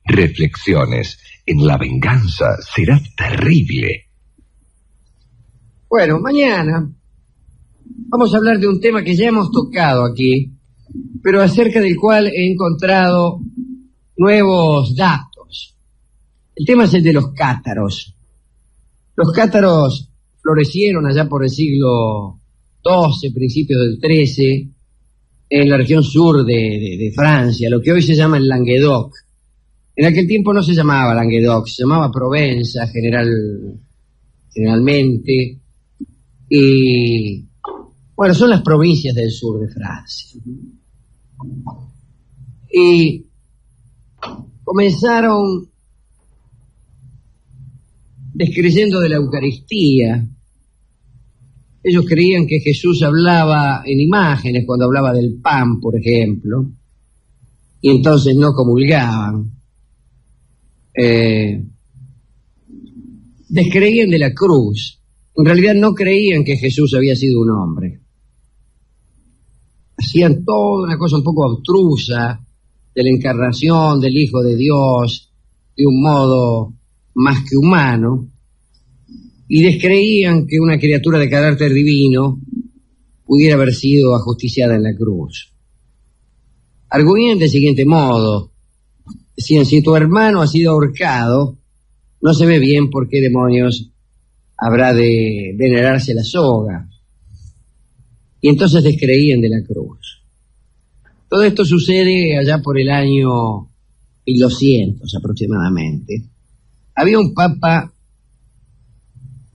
Reflexiones. En la venganza será terrible. Bueno, mañana vamos a hablar de un tema que ya hemos tocado aquí, pero acerca del cual he encontrado nuevos datos. El tema es el de los cátaros. Los cátaros florecieron allá por el siglo XII, principios del XIII, en la región sur de Francia, lo que hoy se llama el Languedoc. En aquel tiempo no se llamaba Languedoc, se llamaba Provenza generalmente. Y bueno, son las provincias del sur de Francia. Y comenzaron descreyendo de la Eucaristía. Ellos creían que Jesús hablaba en imágenes cuando hablaba del pan, por ejemplo, y entonces no comulgaban. Descreían de la cruz. En realidad no creían que Jesús había sido un hombre. Hacían toda una cosa un poco abstrusa de la encarnación del Hijo de Dios de un modo más que humano, y descreían que una criatura de carácter divino pudiera haber sido ajusticiada en la cruz. Arguían del siguiente modo: decían, si tu hermano ha sido ahorcado, no se ve bien por qué demonios habrá de venerarse la soga. Y entonces descreían de la cruz. Todo esto sucede allá por el año 1200 aproximadamente. Había un papa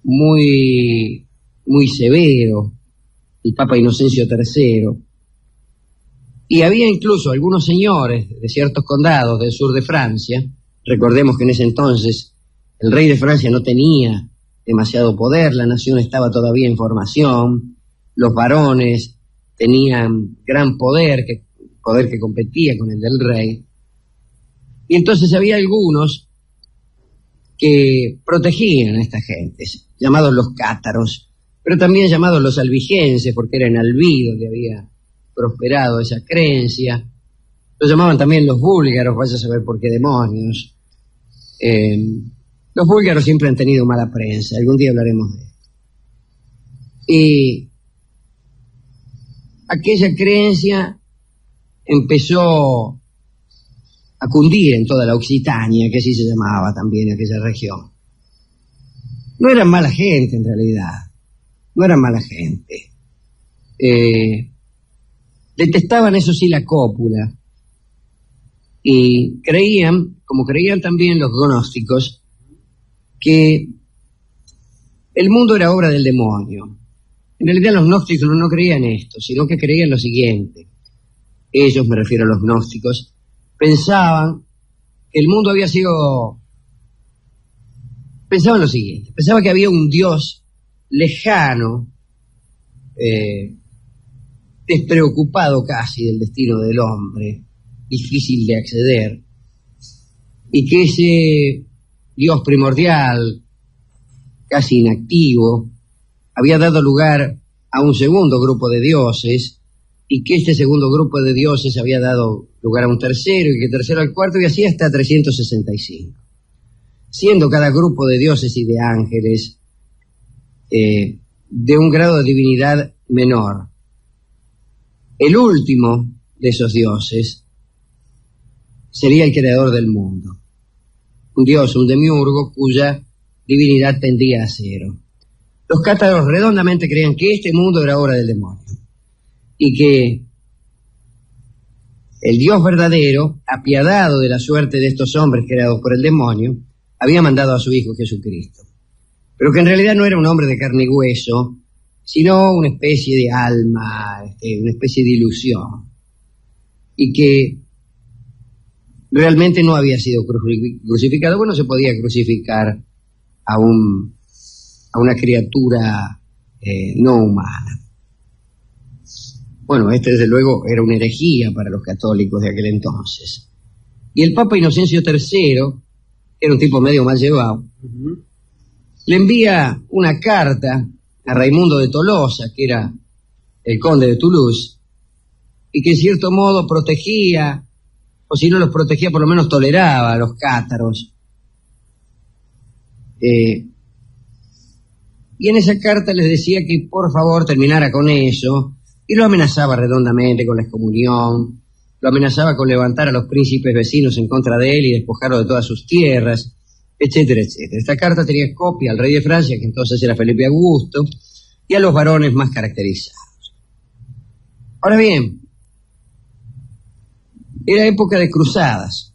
muy severo, el Papa Inocencio III, y había incluso algunos señores de ciertos condados del sur de Francia. Recordemos que en ese entonces el rey de Francia no tenía demasiado poder, la nación estaba todavía en formación, los varones tenían gran poder que competía con el del rey, y entonces había algunos que protegían a estas gentes, llamados los cátaros, pero también llamados los albigenses, porque era en Albi donde había prosperado esa creencia. Los llamaban también los búlgaros, vaya a saber por qué demonios. Los búlgaros siempre han tenido mala prensa, algún día hablaremos de esto. Y aquella creencia empezó a cundir en toda la Occitania, que así se llamaba también aquella región. No eran mala gente en realidad, no eran mala gente. Detestaban eso sí la cópula, y creían, como creían también los gnósticos, que el mundo era obra del demonio. En realidad los gnósticos no creían esto, sino que creían lo siguiente. Ellos, me refiero a los gnósticos, pensaban que el mundo había sido... Pensaban lo siguiente, pensaban que había un Dios lejano, despreocupado casi del destino del hombre, difícil de acceder, y que ese Dios primordial, casi inactivo, había dado lugar a un segundo grupo de dioses, y que este segundo grupo de dioses había dado lugar a un tercero, y que tercero al cuarto, y así hasta 365. Siendo cada grupo de dioses y de ángeles de un grado de divinidad menor. El último de esos dioses sería el creador del mundo. Un dios, un demiurgo, cuya divinidad tendía a cero. Los cátaros redondamente creían que este mundo era obra del demonio, y que el Dios verdadero, apiadado de la suerte de estos hombres creados por el demonio, había mandado a su Hijo Jesucristo, pero que en realidad no era un hombre de carne y hueso, sino una especie de alma, una especie de ilusión, y que realmente no había sido crucificado. Bueno, se podía crucificar a una criatura no humana. Bueno, desde luego era una herejía para los católicos de aquel entonces. Y el Papa Inocencio III, que era un tipo medio mal llevado, le envía una carta a Raimundo de Tolosa, que era el conde de Toulouse, y que en cierto modo protegía o si no los protegía, por lo menos toleraba a los cátaros. Y en esa carta les decía que por favor terminara con eso, y lo amenazaba redondamente con la excomunión, lo amenazaba con levantar a los príncipes vecinos en contra de él y despojarlo de todas sus tierras, etcétera, etcétera. Esta carta tenía copia al rey de Francia, que entonces era Felipe Augusto, y a los varones más caracterizados. Ahora bien, era época de cruzadas.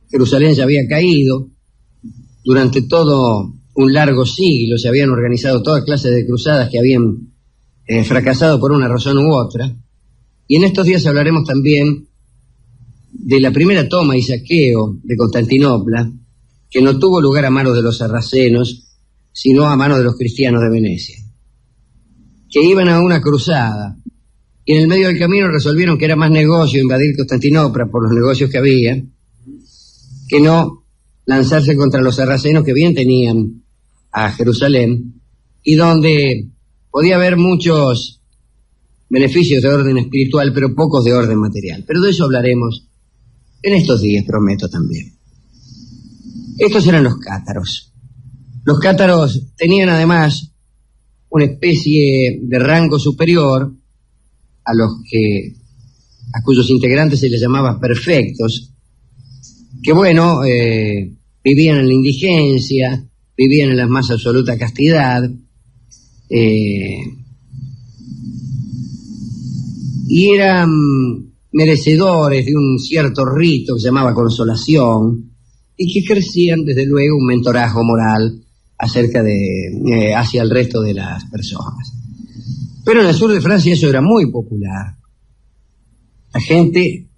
Jerusalén ya había caído. Durante todo un largo siglo se habían organizado toda clase de cruzadas que habían fracasado por una razón u otra. Y en estos días hablaremos también de la primera toma y saqueo de Constantinopla, que no tuvo lugar a manos de los sarracenos, sino a manos de los cristianos de Venecia, que iban a una cruzada, y en el medio del camino resolvieron que era más negocio invadir Constantinopla por los negocios que había, que no lanzarse contra los sarracenos, que bien tenían a Jerusalén, y donde podía haber muchos beneficios de orden espiritual, pero pocos de orden material. Pero de eso hablaremos en estos días, prometo también. Estos eran los cátaros. Los cátaros tenían además una especie de rango superior a cuyos integrantes se les llamaba perfectos, que bueno, vivían en la indigencia, vivían en la más absoluta castidad, y eran merecedores de un cierto rito que se llamaba consolación, y que ejercían desde luego un mentorazgo moral hacia el resto de las personas. Pero en el sur de Francia eso era muy popular. La gente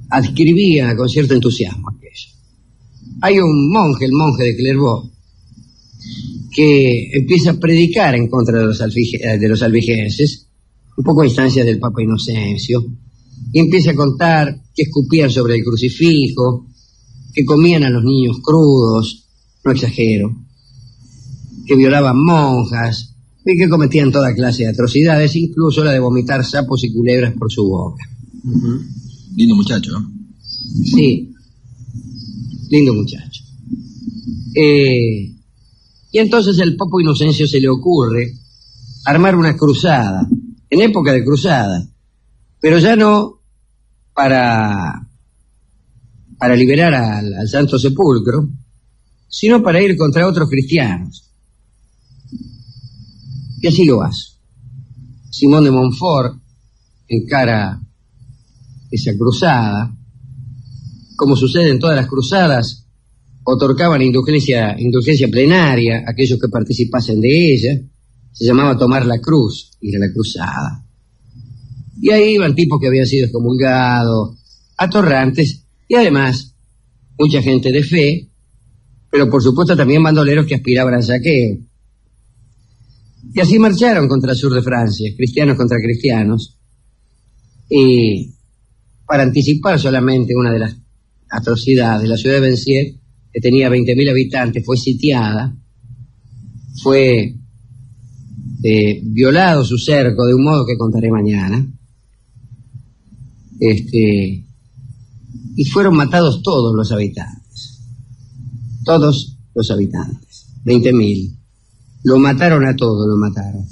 adscribía con cierto entusiasmo aquello. Hay un monje, el monje de Clairvaux, que empieza a predicar en contra de los albigenses, un poco a instancias del Papa Inocencio, y empieza a contar que escupían sobre el crucifijo, que comían a los niños crudos, no exagero, que violaban monjas, y que cometían toda clase de atrocidades, incluso la de vomitar sapos y culebras por su boca. Uh-huh. Lindo muchacho, ¿no? Sí, lindo muchacho. Y entonces al Papa Inocencio se le ocurre armar una cruzada, en época de cruzada, pero ya no para liberar al Santo Sepulcro, sino para ir contra otros cristianos. Y así lo hace. Simón de Montfort encara esa cruzada. Como sucede en todas las cruzadas, otorgaban indulgencia plenaria a aquellos que participasen de ella. Se llamaba tomar la cruz, ir a la cruzada. Y ahí iban tipos que habían sido excomulgados, atorrantes, y además mucha gente de fe, pero por supuesto también bandoleros que aspiraban al saqueo. Y así marcharon contra el sur de Francia, cristianos contra cristianos, y para anticipar solamente una de las atrocidades, la ciudad de Versailles, que tenía 20.000 habitantes, fue sitiada, fue violado su cerco de un modo que contaré mañana, y fueron matados todos los habitantes, 20.000. Lo mataron a todos, lo mataron.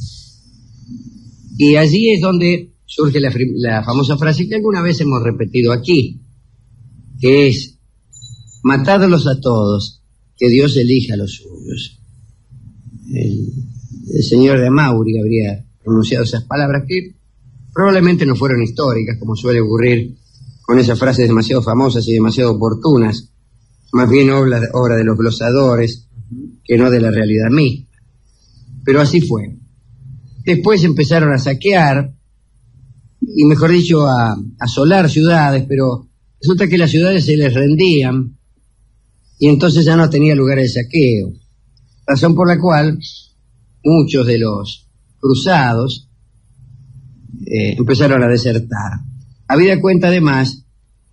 Y allí es donde surge la famosa frase que alguna vez hemos repetido aquí, que es: matadlos a todos, que Dios elija a los suyos. El señor de Amaury habría pronunciado esas palabras que probablemente no fueron históricas, como suele ocurrir con esas frases demasiado famosas y demasiado oportunas, más bien obra de los glosadores que no de la realidad misma. Pero así fue. Después empezaron a saquear, y mejor dicho, a asolar ciudades, pero resulta que las ciudades se les rendían, y entonces ya no tenía lugar el saqueo. Razón por la cual muchos de los cruzados empezaron a desertar. Habida cuenta además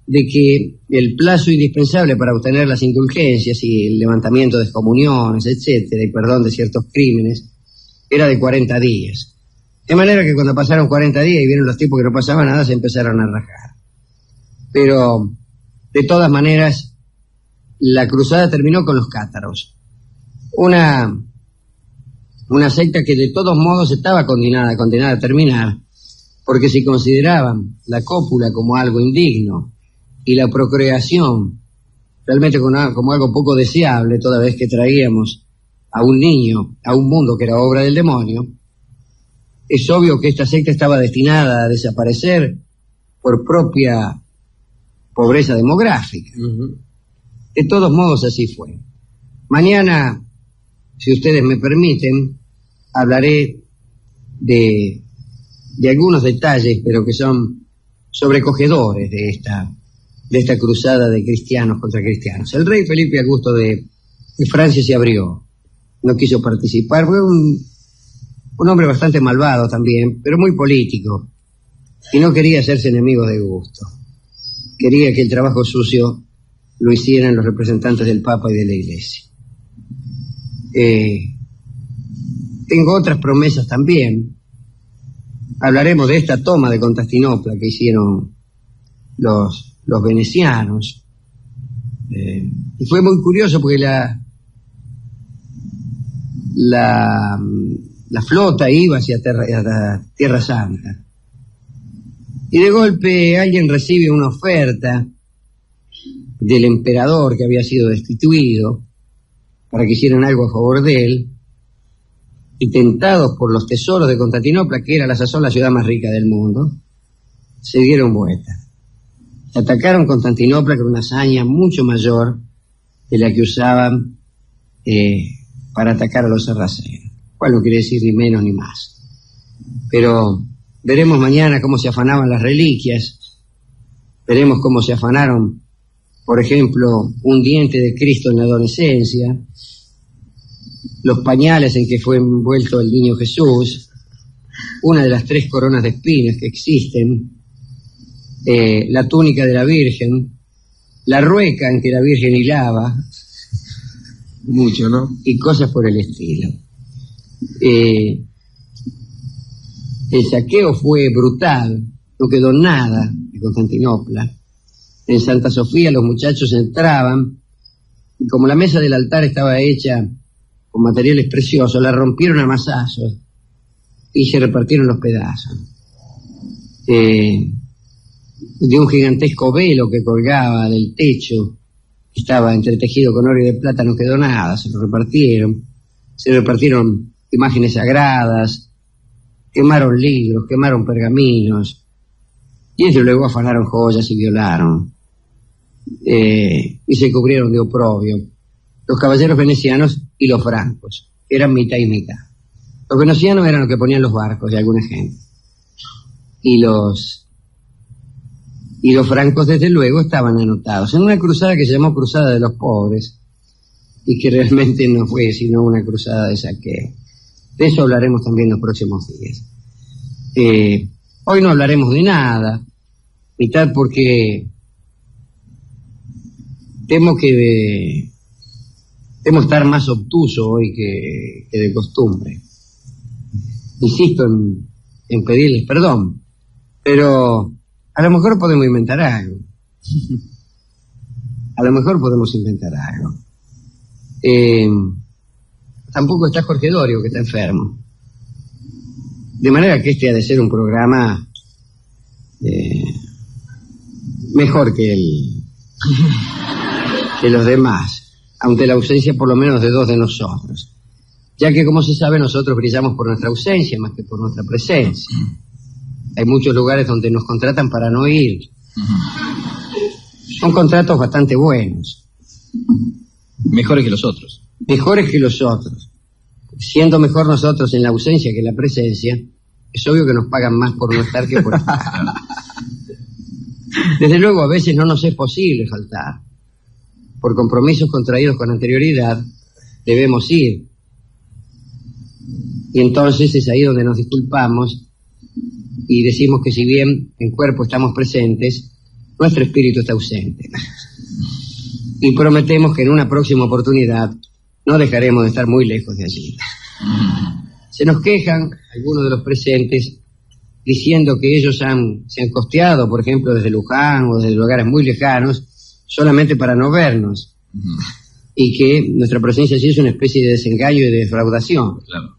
de que el plazo indispensable para obtener las indulgencias y el levantamiento de excomuniones, etcétera, y perdón de ciertos crímenes, era de 40 días. De manera que cuando pasaron 40 días y vieron los tipos que no pasaba nada, se empezaron a rajar. Pero, de todas maneras, la cruzada terminó con los cátaros. Una secta que de todos modos estaba condenada a terminar, porque si consideraban la cópula como algo indigno y la procreación realmente como algo poco deseable, toda vez que traíamos a un niño a un mundo que era obra del demonio, es obvio que esta secta estaba destinada a desaparecer por propia pobreza demográfica. De todos modos, así fue. Mañana, si ustedes me permiten, hablaré de algunos detalles, pero que son sobrecogedores de esta cruzada de cristianos contra cristianos. El rey Felipe Augusto de Francia se abrió, no quiso participar, fue un hombre bastante malvado también, pero muy político, y no quería hacerse enemigo de gusto. Quería que el trabajo sucio lo hicieran los representantes del Papa y de la Iglesia. Tengo otras promesas también. Hablaremos de esta toma de Constantinopla que hicieron los venecianos. Y fue muy curioso porque la flota iba hacia Tierra Santa. Y de golpe alguien recibe una oferta del emperador que había sido destituido para que hicieran algo a favor de él, y tentados por los tesoros de Constantinopla, que era a la sazón la ciudad más rica del mundo, se dieron vuelta. Atacaron Constantinopla con una hazaña mucho mayor de la que usaban para atacar a los sarracenos, cual no quiere decir ni menos ni más. Pero veremos mañana cómo se afanaban las reliquias, veremos cómo se afanaron, por ejemplo, un diente de Cristo en la adolescencia, los pañales en que fue envuelto el niño Jesús, una de las 3 coronas de espinas que existen, la túnica de la Virgen, la rueca en que la Virgen hilaba, mucho, ¿no? Y cosas por el estilo. El saqueo fue brutal, no quedó nada de Constantinopla. En Santa Sofía los muchachos entraban, y como la mesa del altar estaba hecha con materiales preciosos, la rompieron a mazazos y se repartieron los pedazos. De un gigantesco velo que colgaba del techo, estaba entretejido con oro y de plata, no quedó nada, se repartieron imágenes sagradas, quemaron libros, quemaron pergaminos, y desde luego afanaron joyas y violaron, y se cubrieron de oprobio los caballeros venecianos y los francos, que eran mitad y mitad. Los venecianos eran los que ponían los barcos de alguna gente, y los francos desde luego estaban anotados en una cruzada que se llamó Cruzada de los Pobres, y que realmente no fue sino una cruzada de saqueo. De eso hablaremos también los próximos días. Hoy no hablaremos de nada, mitad porque temo estar más obtuso hoy que de costumbre. Insisto en pedirles perdón, pero a lo mejor podemos inventar algo. A lo mejor podemos inventar algo. Tampoco está Jorge Dorio, que está enfermo. De manera que este ha de ser un programa mejor que los demás, ante la ausencia por lo menos de 2 de nosotros. Ya que, como se sabe, nosotros brillamos por nuestra ausencia más que por nuestra presencia. Hay muchos lugares donde nos contratan para no ir. Son contratos bastante buenos. Mejores que los otros. Mejores que los otros. Siendo mejor nosotros en la ausencia que en la presencia, es obvio que nos pagan más por no estar que por estar. Desde luego, a veces no nos es posible faltar. Por compromisos contraídos con anterioridad, debemos ir. Y entonces es ahí donde nos disculpamos y decimos que si bien en cuerpo estamos presentes, nuestro espíritu está ausente. Y prometemos que en una próxima oportunidad no dejaremos de estar muy lejos de allí. Se nos quejan algunos de los presentes diciendo que ellos se han costeado, por ejemplo, desde Luján o desde lugares muy lejanos, solamente para no vernos. Y que nuestra presencia allí es una especie de desengaño y de defraudación. Claro.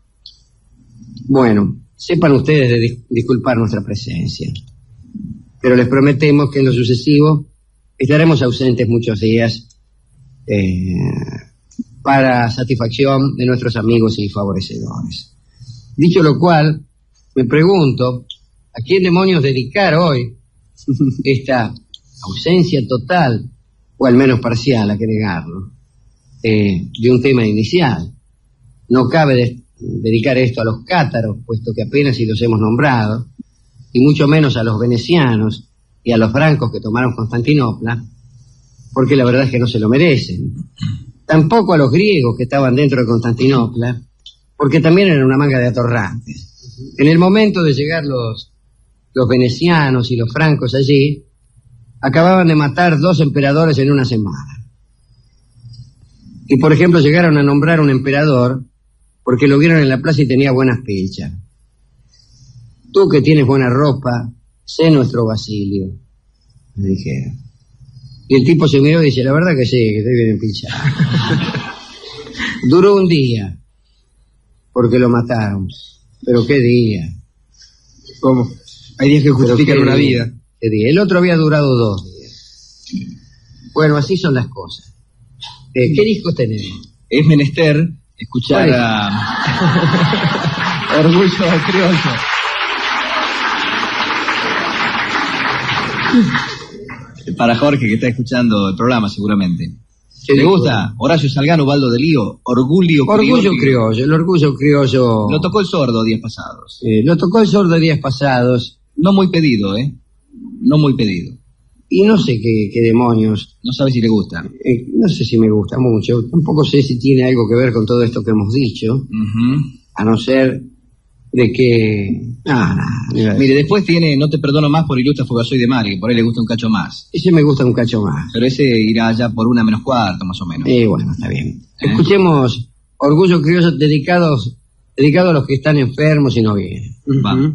Bueno, sepan ustedes de disculpar nuestra presencia, pero les prometemos que en lo sucesivo estaremos ausentes muchos días para satisfacción de nuestros amigos y favorecedores. Dicho lo cual, me pregunto, ¿a quién demonios dedicar hoy esta ausencia total, o al menos parcial, hay que negarlo, de un tema inicial? No cabe dedicar esto a los cátaros, puesto que apenas si los hemos nombrado, y mucho menos a los venecianos y a los francos que tomaron Constantinopla, porque la verdad es que no se lo merecen. Tampoco a los griegos que estaban dentro de Constantinopla, porque también eran una manga de atorrantes. En el momento de llegar los venecianos y los francos allí, acababan de matar 2 emperadores en una semana. Y por ejemplo llegaron a nombrar un emperador porque lo vieron en la plaza y tenía buenas pilchas. Tú que tienes buena ropa, sé nuestro Basilio, me dijeron. Y el tipo se miró y dice, la verdad que sí, que estoy bien empilchado. Duró un día, porque lo mataron. Pero qué día. ¿Cómo? Hay días que justifican una vida. ¿Qué día? El otro había durado 2 días. Bueno, así son las cosas. ¿Qué discos tenemos? Es menester escuchar a Orgullo Criollo. Para Jorge, que está escuchando el programa seguramente. ¿Le gusta? Horacio Salgano, Ubaldo de Lío, Orgullo Criollo. El Orgullo Criollo. Lo tocó el sordo días pasados. Lo tocó el sordo días pasados. No muy pedido, No muy pedido. Y no sé qué demonios. No sabe si le gusta. No sé si me gusta mucho. Tampoco sé si tiene algo que ver con todo esto que hemos dicho. A no ser de que... Mire, después tiene No te perdono más por Ilustra Fugasoy de Mar, que por ahí le gusta un cacho más. Ese me gusta un cacho más. Pero ese irá ya por 1 menos cuarto, más o menos. Bueno, está bien. Escuchemos Orgullo Criollo dedicado a los que están enfermos y no vienen. Va.